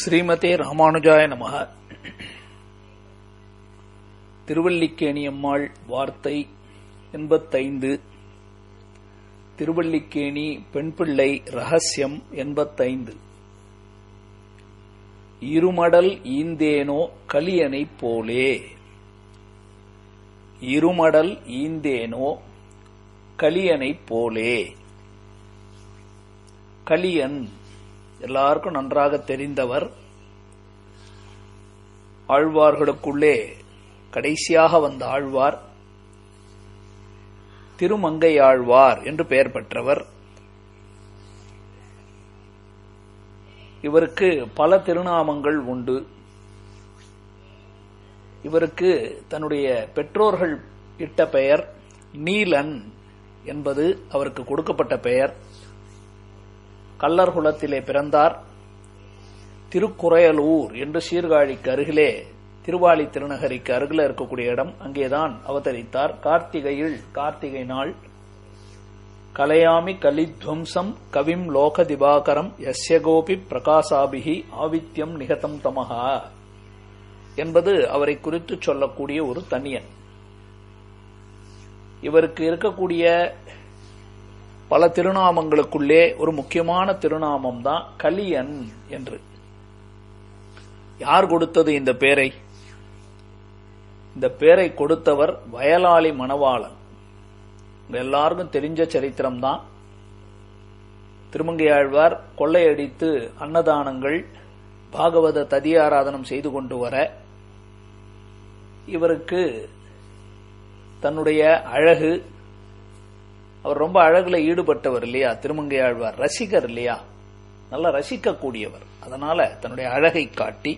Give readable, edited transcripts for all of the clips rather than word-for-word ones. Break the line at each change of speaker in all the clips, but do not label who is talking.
ஸ்ரீமதே ராமானுஜாய நமஹ. திருவல்லிக்கேணியம்மாள் வார்த்தை 85. திருவல்லிக்கேணி பெண்பிள்ளை ரகசியம் 85. இருமடல் ஈந்தேனோ கலியனைப் போலே. இருமடல் ஈந்தேனோ கலியனைப் போலே. கலியன் எல்லாருக்கும் நன்றாக தெரிந்தவர். ஆழ்வார்களுக்குள்ளே கடைசியாக வந்த ஆழ்வார் திருமங்கையாழ்வார் என்று பெயர் பெற்றவர். இவருக்கு பல திருநாமங்கள் உண்டு. இவருக்கு தன்னுடைய பெற்றோர்கள் இட்ட பெயர் நீலன் என்பது அவருக்கு கொடுக்கப்பட்ட பெயர். கள்ளர் குலத்திலே பிறந்தார். திருக்குறையலூர் என்று சீர்காழிக்கு அருகிலே, திருவாலி திருநகரிக்கு அருகில் இருக்கக்கூடிய இடம், அங்கேதான் அவதரித்தார். கார்த்திகை நாள் கலையாமி கலித்வம்சம் கவிம் லோக திவாகரம் யஸ்ய கோபி பிரகாசாபிகி ஆவித்யம் நிகதம் தமஹா என்பது அவரை குறித்து சொல்லக்கூடிய ஒரு தனியன். இவருக்கு இருக்கக்கூடிய பல திருநாமங்களுக்குள்ளே ஒரு முக்கியமான திருநாமம் தான் கலியன் என்று. யார் கொடுத்தது இந்த பேரை? இந்த பேரை கொடுத்தவர் வயலாளி மணவாளன். எல்லாருக்கும் தெரிஞ்ச சரித்திரம்தான். திருமங்கையாழ்வார் கொள்ளையடித்து அன்னதானங்கள் பாகவத ததியாராதனம் செய்து கொண்டு வர, இவருக்கு தன்னுடைய அழகு, அவர் ரொம்ப அழகுல ஈடுபட்டவர் இல்லையா, திருமங்கையாழ்வார் ரசிகர் இல்லையா, நல்லா ரசிக்கக்கூடியவர். அதனால தன்னுடைய அழகை காட்டி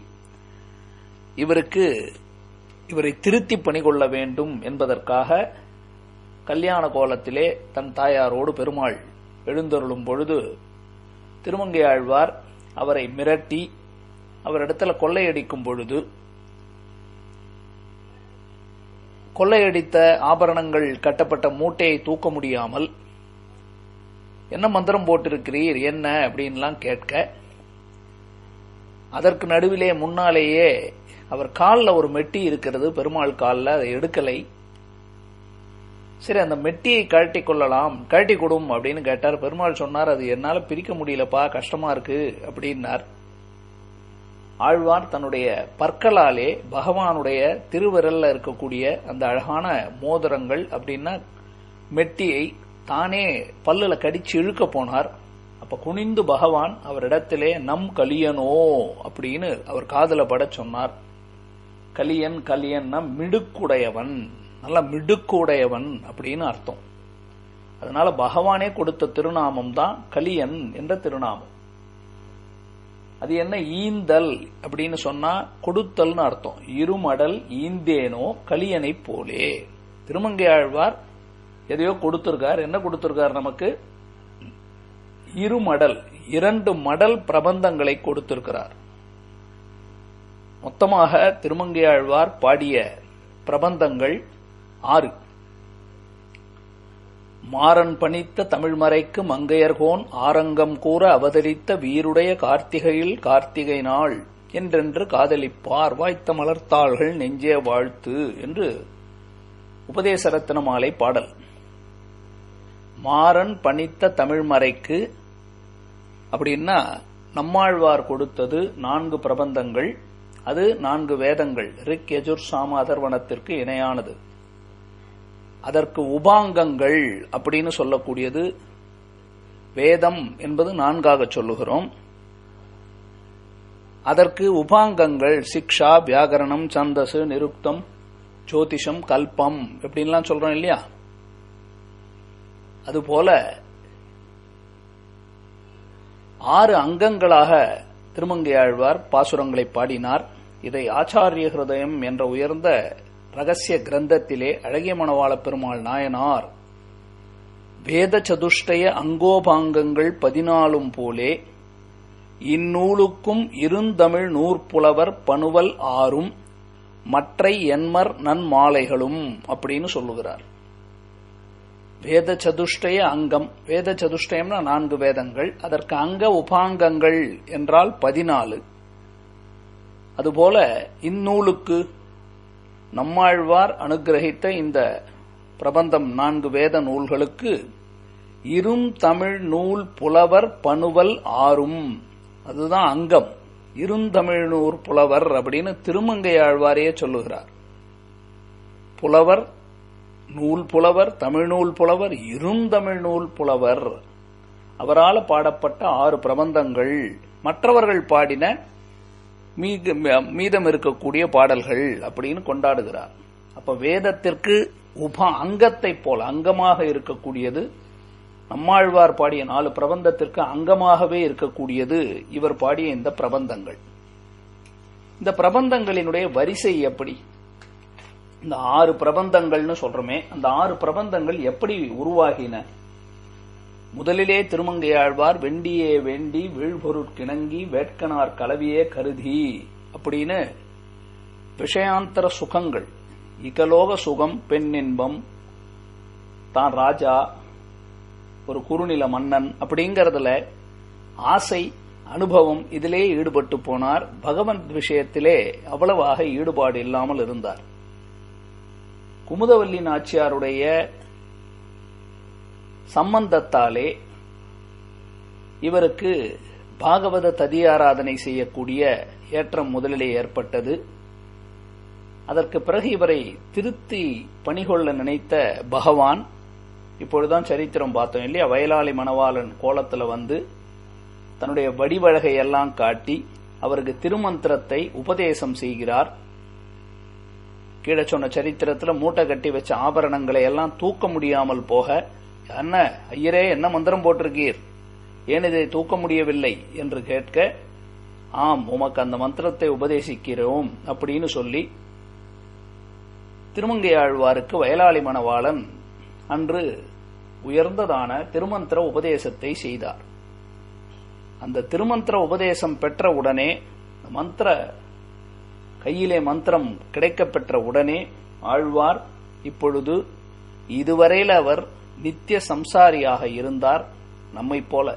இவரை திருத்தி பணிகொள்ள வேண்டும் என்பதற்காக கல்யாண கோலத்திலே தன் தாயாரோடு பெருமாள் எழுந்தருளும் பொழுது திருமங்கையாழ்வார் அவரை மிரட்டி அவரிடத்துல கொள்ளையடிக்கும் பொழுது, கொள்ளையடித்த ஆபரணங்கள் கட்டப்பட்ட மூட்டையை தூக்க முடியாமல், என்ன மந்திரம் போட்டிருக்கிறீர் என்ன அப்படின்லாம் கேட்க, அதற்கு நடுவிலே முன்னாலேயே அவர் காலில் ஒரு மெட்டி இருக்கிறது, பெருமாள் காலில், அதை எடுக்கலை. சரி, அந்த மெட்டியை கழட்டி கொள்ளலாம், கழட்டி கொடும் அப்படின்னு கேட்டார். பெருமாள் சொன்னார், அது என்னால பிரிக்க முடியலப்பா, கஷ்டமா இருக்கு அப்படின்னார். ஆழ்வார் தன்னுடைய பற்களாலே பகவானுடைய திருவிரல்ல இருக்கக்கூடிய அந்த அழகான மோதிரங்கள் அப்படின்னா மெட்டியை தானே பல்லுல கடிச்சு இழுக்க போனார். அப்ப குனிந்து பகவான் அவரிடத்திலே நம் கலியனோ அப்படின்னு அவர் காதுல பட சொன்னார். கலியன் கலியன்னா மிடுக்குடையவன், நல்ல மிடுக்குடையவன் அப்படின்னு அர்த்தம். அதனால பகவானே கொடுத்த திருநாமம் தான் கலியன் என்ற திருநாமம். அது என்ன? ஈந்தல் அப்படின்னு சொன்னா கொடுத்தல்னு அர்த்தம். இருமடல் ஈந்தேனோ கலியனை போலே. திருமங்கையாழ்வார் எதையோ கொடுத்திருக்கார். என்ன கொடுத்திருக்கார் நமக்கு? இருமடல், 2 மடல் பிரபந்தங்களை கொடுத்திருக்கிறார். மொத்தமாக திருமங்கையாழ்வார் பாடிய பிரபந்தங்கள் 6. மாறன் பணித்த தமிழ்மறைக்கு மங்கையர்கோன் ஆரங்கம் கூற அவதரித்த வீருடைய கார்த்திகையில் கார்த்திகை நாள் என்றென்று காதலிப்பார் வாய்த்த மலர்த்தாள்கள் நெஞ்சே வாழ்த்து என்று உபதேசரத்ன மாலை பாடல். மாறன் பணித்த தமிழ்மறைக்கு அப்படின்னா நம்மாழ்வார் கொடுத்தது 4 பிரபந்தங்கள். அது 4 வேதங்கள், ரிக் யஜுர் சாம அதர்வனத்திற்கு இணையானது. அதற்கு உபாங்கங்கள் அப்படின்னு சொல்லக்கூடியது வேதம் என்பது 4ஆக சொல்லுகிறோம். அதற்கு உபாங்கங்கள் சிக்ஷா, வியாகரணம், சந்தசு, நிருக்தம், ஜோதிஷம், கல்பம் எப்படின்லாம் சொல்றோம் இல்லையா. அதுபோல 6 அங்கங்களாக திருமங்கையாழ்வார் பாசுரங்களை பாடினார். இதை ஆச்சாரிய ஹிருதயம் என்ற உயர்ந்த ரகசிய கிரந்தத்திலே அழகிய மணவாள பெருமாள் நாயனார் வேத சதுஷ்டய அங்கோபாங்கங்கள் 14 போலே இந்நூலுக்கும் இருந்தமிழ் நூற்புலவர் பணுவல் 6 மற்றை என்மர் நன்மாலைகளும் அப்படின்னு சொல்லுகிறார். வேத சதுஷ்டய அங்கம், வேத சதுஷ்டயம்னா 4 வேதங்கள், அதற்கு அங்க உபாங்கங்கள் என்றால் 14. அதுபோல இந்நூலுக்கு நம்மாழ்வார் அனுக்கிரகித்த இந்த பிரபந்தம் 4 வேத நூல்களுக்கு இரும் தமிழ் நூல் புலவர் பணுவல் ஆறும், அதுதான் அங்கம். இருந்தமிழ் நூல் புலவர் அப்படின்னு திருமங்கையாழ்வாரையே சொல்லுகிறார். புலவர், நூல் புலவர், தமிழ் நூல் புலவர், இருந்தமிழ் நூல் புலவர். அவரால் பாடப்பட்ட 6 பிரபந்தங்கள், மற்றவர்கள் பாடின மீதம் இருக்கக்கூடிய பாடல்கள் அப்படின்னு கொண்டாடுகிறார். அப்ப வேதத்திற்கு அங்கத்தை போல அங்கமாக இருக்கக்கூடியது நம்மாழ்வார் பாடிய 4 பிரபந்தத்திற்கு அங்கமாகவே இருக்கக்கூடியது இவர் பாடிய இந்த பிரபந்தங்கள். இந்த பிரபந்தங்களினுடைய வரிசை எப்படி? இந்த 6 பிரபந்தங்கள்னு சொல்றோமே, அந்த 6 பிரபந்தங்கள் எப்படி உருவாகின? முதலிலே திருமங்கையாழ்வார் வெண்டியே வேண்டி வீழ்பொருட்கிணங்கி வேட்கனார் கலவியே கருதி அப்படின்னு விஷயாந்தர சுகங்கள், இகலோக சுகம், பெண் இன்பம், தான் ராஜா, ஒரு குறுநில மன்னன் அப்படிங்கறதுல ஆசை, அனுபவம் இதிலே ஈடுபட்டு போனார். பகவன் விஷயத்திலே அவ்வளவாக ஈடுபாடு இல்லாமல் இருந்தார். குமுதவல்லி நாச்சியாருடைய சம்பந்தத்தாலே இவருக்கு பாகவத ததியாராதனை செய்யக்கூடிய ஏற்றம் முதலிலே ஏற்பட்டது. அதற்கு பிறகு இவரை திருத்தி பணிகொள்ள நினைத்த பகவான், இப்பொழுதுதான் சரித்திரம் பார்த்தோம் இல்லையா, வயலாளி மணவாளன் கோலத்துல வந்து தன்னுடைய வடிவழகை எல்லாம் காட்டி அவருக்கு திருமந்திரத்தை உபதேசம் செய்கிறார். கீழே சொன்ன சரித்திரத்தில் மூட்டை கட்டி வச்ச ஆபரணங்களை எல்லாம் தூக்க முடியாமல் போக, என்ன ஐயரே என்ன மந்திரம் போட்டிருக்கீர், ஏன் இதை தூக்க முடியவில்லை என்று கேட்க, ஆம் உமக்கு அந்த மந்திரத்தை உபதேசிக்கிறோம் அப்படின்னு சொல்லி திருமங்கையாழ்வாருக்கு வயலாளி மணவாளன் அன்று உயர்ந்ததான திருமந்திர உபதேசத்தை செய்தார். அந்த திருமந்திர உபதேசம் பெற்ற உடனே, கையிலே மந்திரம் கிடைக்கப்பெற்ற உடனே ஆழ்வார் இப்பொழுது இதுவரையில் அவர் நித்திய சம்சாரியாக இருந்தார். நம்மை போல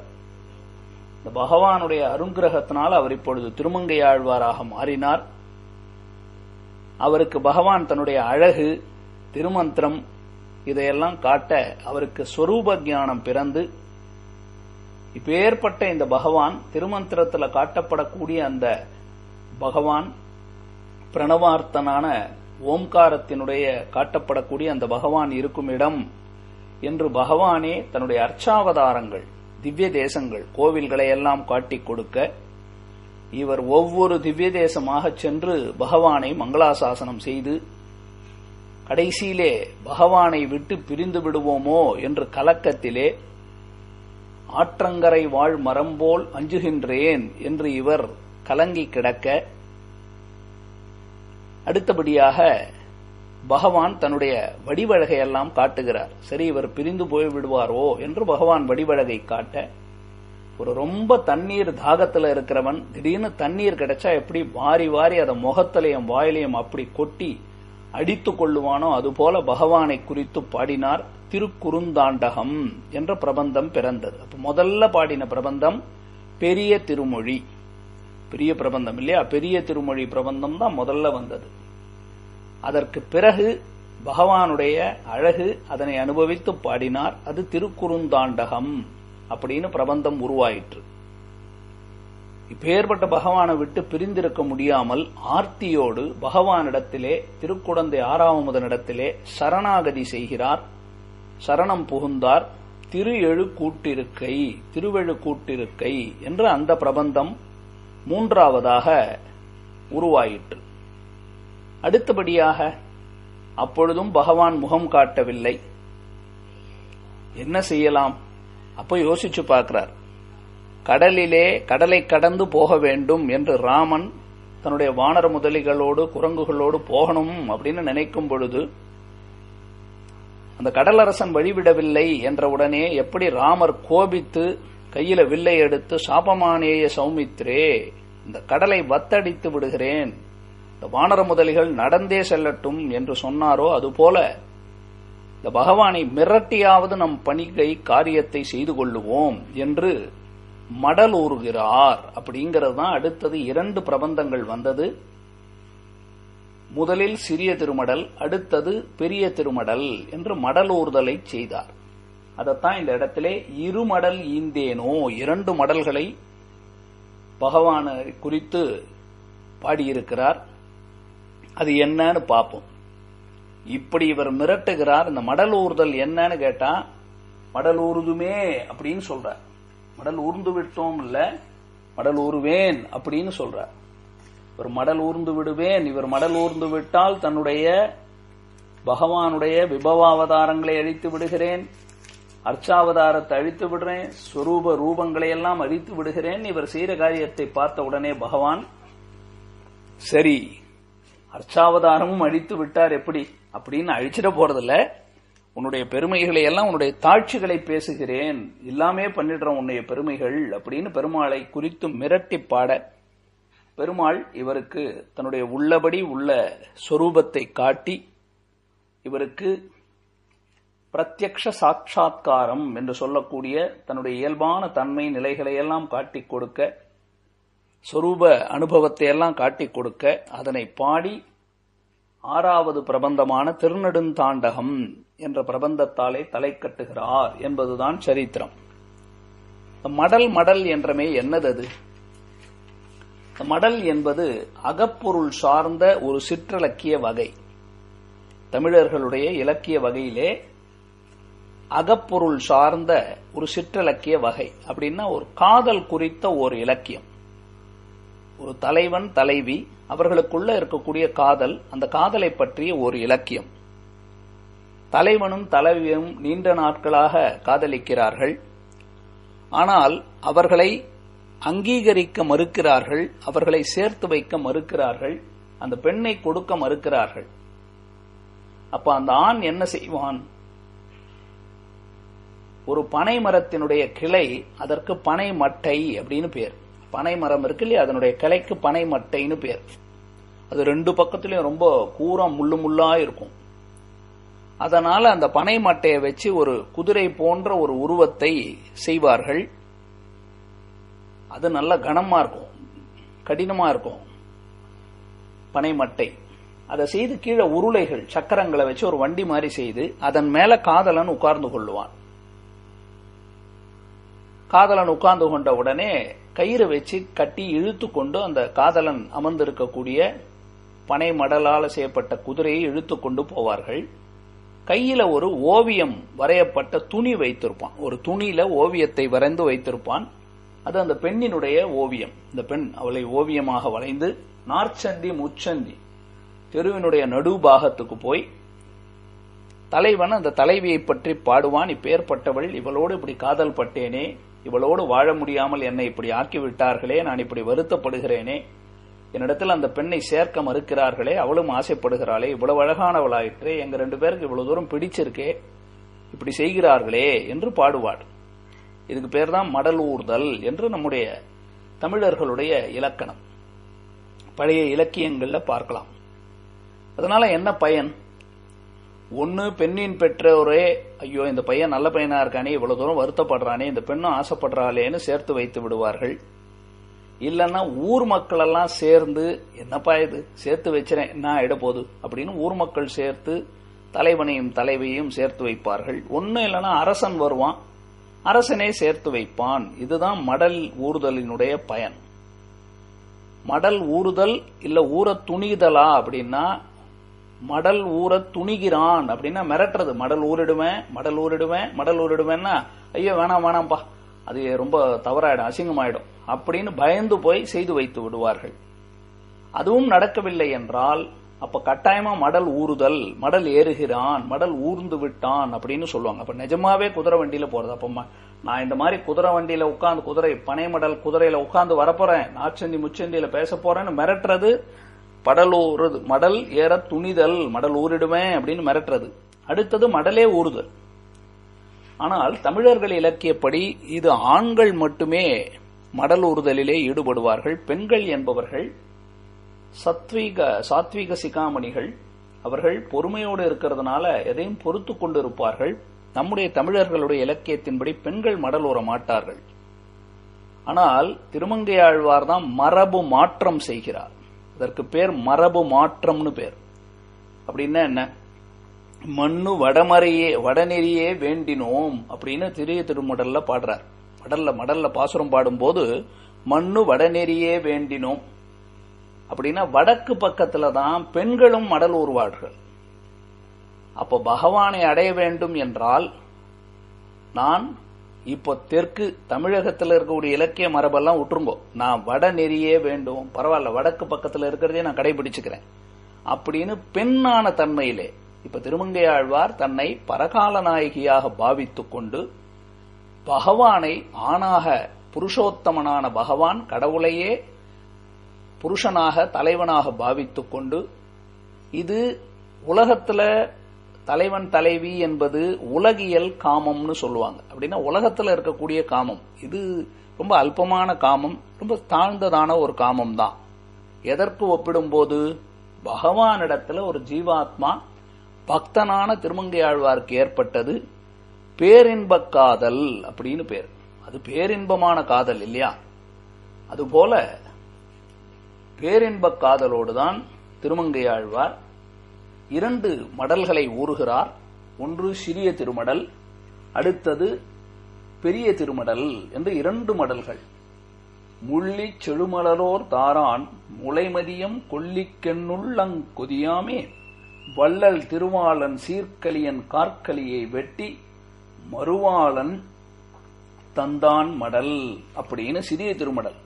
இந்த பகவானுடைய அருங்கிரகத்தினால் அவர் இப்பொழுது திருமங்கையாழ்வாராக மாறினார். அவருக்கு பகவான் தன்னுடைய அழகு, திருமந்திரம் இதையெல்லாம் காட்ட அவருக்கு ஸ்வரூப ஞானம் பிறந்து, இப்பேற்பட்ட இந்த பகவான், திருமந்திரத்தில் காட்டப்படக்கூடிய அந்த பகவான், பிரணவார்த்தனான ஓம்காரத்தினுடைய காட்டப்படக்கூடிய அந்த பகவான் இருக்கும் இடம் என்று பகவானே தன்னுடைய அர்ச்சாவதாரங்கள், திவ்ய தேசங்கள், கோவில்களை எல்லாம் காட்டிக் கொடுக்க, இவர் ஒவ்வொரு திவ்ய தேசமாக சென்று பகவானை மங்களாசாசனம் செய்து, கடைசியிலே பகவானை விட்டு பிரிந்து விடுவோமோ என்று கலக்கத்திலே ஆற்றங்கரை வாழ் மரம்போல் அஞ்சுகின்றேன் என்று இவர் கலங்கி கிடக்க, அடுத்தபடியாக பகவான் தன்னுடைய வடிவழகையெல்லாம் காட்டுகிறார். சரி, இவர் பிரிந்து போய் விடுவாரோ என்று பகவான் வடிவழகை காட்ட, ஒரு ரொம்ப தண்ணீர் தாகத்துல இருக்கிறவன் திடீர்னு தண்ணீர் கிடைச்சா எப்படி வாரி வாரி அதை முகத்திலையும் வாயிலையும் அப்படி கொட்டி அடித்து கொள்ளுவானோ அதுபோல பகவானை குறித்து பாடினார். திருக்குறுந்தாண்டகம் என்ற பிரபந்தம் பிறந்தது. அப்ப முதல்ல பாடின பிரபந்தம் பெரிய திருமொழி, பெரிய பிரபந்தம் இல்லையா, பெரிய திருமொழி பிரபந்தம் தான் முதல்ல வந்தது. அதற்கு பிறகு பகவானுடைய அழகு அதனை அனுபவித்து பாடினார். அது திருக்குறுந்தாண்டகம் அப்படின்னு பிரபந்தம் உருவாயிற்று. இப்பேற்பட்ட பகவானை விட்டு பிரிந்திருக்க முடியாமல் ஆர்த்தியோடு பகவானிடத்திலே, திருக்குடந்தை ஆறாவமுதனிடத்திலே சரணாகதி செய்கிறார், சரணம் புகுந்தார். திருவெழு கூட்டிருக்கை என்று அந்த பிரபந்தம் 3ஆவதாக உருவாயிற்று. அடுத்தபடியாக அப்பொழுதும் பகவான் முகம் காட்டவில்லை. என்ன செய்யலாம்? அப்ப யோசிச்சு பார்க்கிறார். கடலை கடந்து போக வேண்டும் என்று ராமன் தன்னுடைய வானர முதலிகளோடு குரங்குகளோடு போகணும் அப்படின்னு நினைக்கும் பொழுது, அந்த கடலரசன் வழிவிடவில்லை என்ற உடனே எப்படி ராமர் கோபித்து கையில வில்லை எடுத்து சாபமானேய சௌமித்ரே, இந்த கடலை வத்தடித்து விடுகிறேன், இந்த வானர முதலிகள் நடந்தே செல்லட்டும் என்று சொன்னாரோ அதுபோல இந்த பகவானை மிரட்டியாவது நம் பணிகை காரியத்தை செய்து கொள்ளுவோம் என்று மடலூறுகிறார் அப்படிங்கிறது தான் அடுத்தது 2 பிரபந்தங்கள் வந்தது. முதலில் சிறிய திருமடல், அடுத்தது பெரிய திருமடல் என்று மடலூர்தலை செய்தார். அதத்தான் இந்த இடத்திலே இருமடல் ஈந்தேனோ, 2 மடல்களை பகவானை குறித்து பாடியிருக்கிறார். அது என்னன்னு பார்ப்போம். இப்படி இவர் மிரட்டுகிறார். இந்த மடலூர்தல் என்னன்னு கேட்டா, மடல் ஊர்துமே அப்படின்னு சொல்றார். மடல் ஊர்ந்து விட்டோம் இல்ல, மடல் ஊறுவேன் அப்படின்னு சொல்றார். இவர் மடல் ஊர்ந்து விடுவேன், இவர் மடல் ஊர்ந்து விட்டால் தன்னுடைய பகவானுடைய விபவாவதாரங்களை அழித்து விடுகிறேன், அர்ச்சாவதாரத்தை அழித்து விடுறேன், ஸ்வரூப ரூபங்களை எல்லாம் அழித்து விடுகிறேன். இவர் செய்கிற காரியத்தை பார்த்த உடனே பகவான், சரி அர்ச்சாவதாரமும் அழித்து விட்டார், எப்படி அப்படின்னு அழிச்சிட போறதில்ல, உன்னுடைய பெருமைகளை எல்லாம், உன்னுடைய தாட்சிகளை பேசுகிறேன், எல்லாமே பண்ணிடுறோம் உன்னுடைய பெருமைகள் அப்படின்னு பெருமாளை குறித்து மிரட்டி பாட, பெருமாள் இவருக்கு தன்னுடைய உள்ளபடி உள்ள சொரூபத்தை காட்டி இவருக்கு பிரத்யக்ஷ சாட்சாத்காரம் என்று சொல்லக்கூடிய தன்னுடைய இயல்பான தன்மை நிலைகளை எல்லாம் காட்டிக் கொடுக்க, சொரூப அனுபவத்தை எல்லாம் காட்டிக் கொடுக்க, அதனை பாடி 6வது பிரபந்தமான திருநெடுந்தாண்டகம் என்ற பிரபந்தத்தாலே தலை கட்டுகிறார் என்பதுதான் சரித்திரம். மடல் மடல் என்றமே என்னது? மடல் என்பது அகப்பொருள் சார்ந்த ஒரு சிற்றிலக்கிய வகை. தமிழர்களுடைய இலக்கிய வகையிலே அகப்பொருள் சார்ந்த ஒரு சிற்றிலக்கிய வகை அப்படின்னா ஒரு காதல் குறித்த ஒரு இலக்கியம். ஒரு தலைவன் தலைவி அவர்களுக்குள்ள இருக்கக்கூடிய காதல், அந்த காதலை பற்றிய ஒரு இலக்கியம். தலைவனும் தலைவியும் நீண்ட நாட்களாக காதலிக்கிறார்கள். ஆனால் அவர்களை அங்கீகரிக்க மறுக்கிறார்கள், அவர்களை சேர்த்து வைக்க மறுக்கிறார்கள், அந்த பெண்ணை கொடுக்க மறுக்கிறார்கள். அப்ப அந்த ஆண் என்ன செய்வான்? ஒரு பனை மரத்தினுடைய கிளை, அதற்கு பனை மட்டை அப்படின்னு பேர். பனை மரம் இருக்கு இல்லையா, அதனுடைய கிளைக்கு பனை மட்டைன்னு பேர். அது 2 பக்கத்திலையும் ரொம்ப கூரா முள்ளு முள்ளா இருக்கும். அதனால அந்த பனை மட்டையை வச்சு ஒரு குதிரை போன்ற ஒரு உருவத்தை செய்வார்கள். அது நல்ல கனமா இருக்கும், கடினமா இருக்கும் பனை மட்டை. அதை செய்து கீழே உருளைகள், சக்கரங்களை வச்சு ஒரு வண்டி மாதிரி செய்து அதன் மேல காதலன் உட்கார்ந்து கொள்ளுவான். காதலன் உட்கார்ந்து கொண்ட உடனே கயிறு வச்சு கட்டி இழுத்து கொண்டு அந்த காதலன் அமர்ந்திருக்கக்கூடிய பனை மடலால் செய்யப்பட்ட குதிரையை இழுத்து கொண்டு போவார்கள். கையில ஒரு ஓவியம் வரையப்பட்ட துணி வைத்திருப்பான். ஒரு துணியில ஓவியத்தை வரைந்து வைத்திருப்பான். அது அந்த பெண்ணினுடைய ஓவியம். இந்த பெண் அவளை ஓவியமாக வளைந்து நாற்சந்தி முச்சந்தி தெருவினுடைய நடுபாகத்துக்கு போய் தலைவன் அந்த தலைவியை பற்றி பாடுவான். இப்பேற்பட்டவள், இவளோடு இப்படி காதல் பட்டேனே, இவளோடு வாழ முடியாமல் என்னை இப்படி ஆக்கிவிட்டார்களே, நான் இப்படி வருத்தப்படுகிறேனே, என்னிடத்தில் அந்த பெண்ணை சேர்க்க மறுக்கிறார்களே, அவளும் ஆசைப்படுகிறாளே, இவ்வளவு அழகானவளாயிற்றே, எங்க 2 பேருக்கு இவ்வளவு தூரம் பிடிச்சிருக்கே, இப்படி செய்கிறார்களே என்று பாடுவாள். இதுக்கு பேர் தான் மடலூர்தல் என்று நம்முடைய தமிழர்களுடைய இலக்கணம். பழைய இலக்கியங்கள்ல பார்க்கலாம். அதனால என்ன பயன்? ஒன்னு, பெண்ணின் பெற்றோரே ஐயோ இந்த பையன் நல்ல பையனா இருக்கானே, இவ்வளவு தூரம் வருத்தப்படுறானே, இந்த பெண்ணும் ஆசைப்படுறாளேன்னு சேர்த்து வைத்து விடுவார்கள். இல்லன்னா ஊர் மக்கள் எல்லாம் சேர்ந்து, என்னப்பா இது சேர்த்து வச்சிரேன் என்ன ஆயிடப்போகுது அப்படின்னு ஊர் மக்கள் சேர்த்து தலைவனையும் தலைவியையும் சேர்த்து வைப்பார்கள். ஒன்னு இல்லைன்னா அரசன் வருவான், அரசனே சேர்த்து வைப்பான். இதுதான் மடல் ஊறுதலினுடைய பயன். மடல் ஊறுதல் இல்ல ஊற துணிதலா அப்படின்னா, மடல் ஊற துணிகிறான் அப்படின்னா மிரட்டுறது. மடல் ஊறிடுவேன், மடல் ஊறிடுவேன், மடல் ஊறிடுவேன்னா ஐயோ வேணாம் வேணாம்பா, அது ரொம்ப தவறாயிடும், அசிங்கமாயிடும் அப்படின்னு பயந்து போய் செய்து வைத்து விடுவார்கள். அதுவும் நடக்கவில்லை என்றால் அப்ப கட்டாயமா மடல் ஊறுதல், மடல் ஏறுகிறான், மடல் ஊர்ந்து விட்டான் அப்படின்னு சொல்லுவாங்க. அப்ப நிஜமாவே குதிரை வண்டியில போறது. அப்ப நான் இந்த மாதிரி குதிரை வண்டியில உட்கார்ந்து, குதிரை பனை மடல் குதிரையில உட்கார்ந்து வரப்போறேன், நாச்சந்தி முச்சந்தியில பேச போறேன்னு மிரட்டுறது படலூறுது. மடல் ஏற துணிதல், மடல் ஊறிடுவேன் அப்படின்னு மிரட்டுறது. அடுத்தது மடலே ஊறுதல். ஆனால் தமிழர்கள் இலக்கியப்படி இது ஆண்கள் மட்டுமே மடல் ஊறுதலிலே ஈடுபடுவார்கள். பெண்கள் என்பவர்கள் சாத்வீக சிகாமணிகள். அவர்கள் பொறுமையோடு இருக்கிறதுனால எதையும் பொறுத்து கொண்டு இருப்பார்கள். நம்முடைய தமிழர்களுடைய இலக்கியத்தின்படி பெண்கள் மடல் ஊற மாட்டார்கள். ஆனால் திருமங்கையாழ்வார் தான் மரபு மாற்றம் செய்கிறார். அதற்கு பேர் மரபு மாற்றம்னு பேர். அப்படின்னா என்ன? மண்ணு வடநெறியே வேண்டினோம் அப்படின்னு திரிய திருமடல்ல பாடுறார். மடல்ல பாசுரம் பாடும்போது மண்ணு வடநெறியே வேண்டினோம் அப்படின்னா வடக்கு பக்கத்துல தான் பெண்களும் மடல் ஊர்வார்கள். அப்போ பகவானை அடைய வேண்டும் என்றால் நான் இப்போ தெற்கு தமிழகத்தில் இருக்கக்கூடிய இலக்கிய மரபெல்லாம் விட்டுருங்கோ, நான் வடநெறியே வேண்டும், பரவாயில்ல வடக்கு பக்கத்தில் இருக்கிறதே நான் கடைபிடிச்சுக்கிறேன் அப்படின்னு பெண்ணான தன்மையிலே இப்ப திருமங்கையாழ்வார் தன்னை பரகால நாயகியாக பாவித்துக் கொண்டு பகவானை ஆணாக புருஷோத்தமனான பகவான் கடவுளையே புருஷனாக தலைவனாக பாவித்துக் கொண்டு, இது உலகத்துல தலைவன் தலைவி என்பது உலகியல் காமம்னு சொல்லுவாங்க. அப்படின்னா உலகத்துல இருக்கக்கூடிய காமம் இது ரொம்ப அல்பமான காமம், ரொம்ப தாழ்ந்ததான ஒரு காமம் தான். எதற்கு ஒப்பிடும்போது பகவானிடத்துல ஒரு ஜீவாத்மா பக்தனான திருமங்கையாழ்வாருக்கு ஏற்பட்டது பேரின்ப காதல் அப்படின்னு பேர். அது பேரின்பமான காதல் இல்லையா? அதுபோல பேரின்ப காதலோடுதான் திருமங்கையாழ்வார் 2 மடல்களை ஊறுகிறார். ஒன்று சிறிய திருமடல், அடுத்தது பெரிய திருமடல் என்று 2 மடல்கள். முள்ளி செழுமலரோர் தாரான் முளைமதியம் கொல்லிக்கென்னுள்ளங் கொதியாமே வள்ளல் திருவாளன் சீர்கலியன் கார்கலியை வெட்டி மறுவாளன் தந்தான் மடல் அப்படின்னு சிறிய திருமடல்.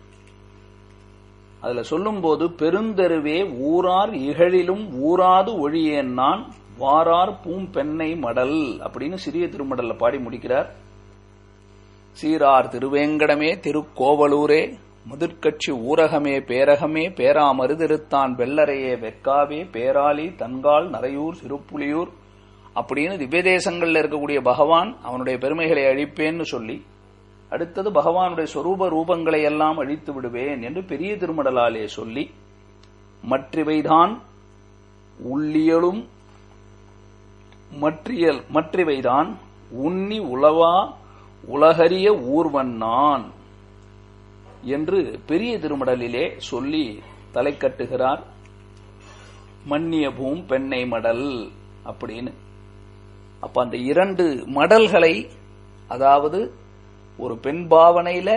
அதுல சொல்லும்போது பெருந்தெருவே ஊரார் இகழிலும் ஊராது ஒழியேன் நான் வாரார் பூம்பெண்ணை மடல் அப்படின்னு சிறிய திருமடல்ல பாடி முடிக்கிறார். சீரார் திருவேங்கடமே திருக்கோவலூரே முதிர்கட்சி ஊரகமே பேரகமே பேராமருதிருத்தான் வெள்ளரையே வெக்காவே பேராளி தன்கால் நரையூர் சிறுப்புலியூர் அப்படின்னு திவ்ய தேசங்கள்ல இருக்கக்கூடிய பகவான் அவனுடைய பெருமைகளை அழிப்பேன்னு சொல்லி, அடுத்தது பகவானுடைய சொரூப ரூபங்களை எல்லாம் அழித்து விடுவேன் என்று பெரிய திருமடலாலே சொல்லி, மற்றிவைதான் உள்ளியலும் மற்றிவைதான் உன்னி உளவா உலகறிய ஊர்வன்னான் என்று பெரிய திருமடலிலே சொல்லி தலை கட்டுகிறார். மன்னிய பூம் பெண்ணை மடல் அப்படின்னு. அப்ப அந்த 2 மடல்களை, அதாவது ஒரு பெண் பாவனையில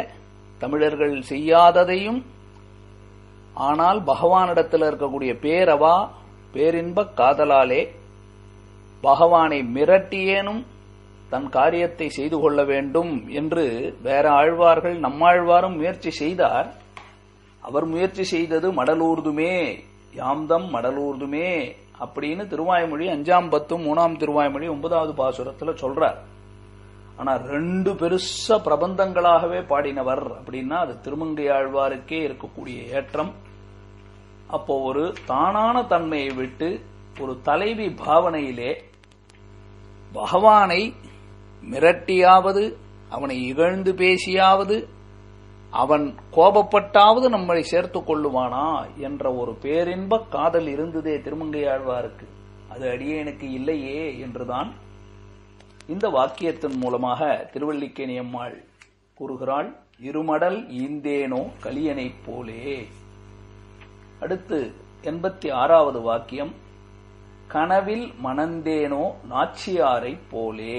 தமிழர்கள் செய்யாததையும், ஆனால் பகவானிடத்தில் இருக்கக்கூடிய பேரவா பேரின்ப காதலாலே பகவானை மிரட்டியேனும் தன் காரியத்தை செய்து கொள்ள வேண்டும் என்று வேற ஆழ்வார்கள் நம்மாழ்வாரும் முயற்சி செய்தார். அவர் முயற்சி செய்தது மடலூர்துமே யாம்தம் மடலூர்துமே அப்படின்னு திருவாய்மொழி 5ஆம் 10 3ஆம் திருவாய்மொழி 9வது பாசுரத்துல சொல்றார். ஆனா 2 பெருச பிரபந்தங்களாகவே பாடினவர் அப்படின்னா அது திருமங்கையாழ்வாருக்கே இருக்கக்கூடிய ஏற்றம். அப்போ ஒரு தானான தன்மையை விட்டு ஒரு தலைவி பாவனையிலே பகவானை மிரட்டியாவது அவனை இகழ்ந்து பேசியாவது அவன் கோபப்பட்டாவது நம்மை சேர்த்துக் கொள்ளுவானா என்ற ஒரு பேரின்ப காதல் இருந்ததே திருமங்கையாழ்வாருக்கு. அது அடியேனுக்கு இல்லையே என்றுதான் இந்த வாக்கியத்தின் மூலமாக திருவல்லிக்கேணி அம்மாள் கூறுகிறாள். இருமடல் ஈந்தேனோ கலியனைப் போலே. அடுத்து 86வது வாக்கியம், கனவில் மணந்தேனோ நாச்சியாரைப் போலே.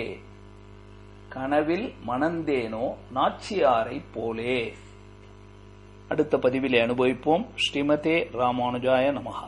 கனவில் மணந்தேனோ நாச்சியாரைப் போலே. அடுத்த பதிவிலே அனுபவிப்போம். ஸ்ரீமதே ராமானுஜாய நமஹ.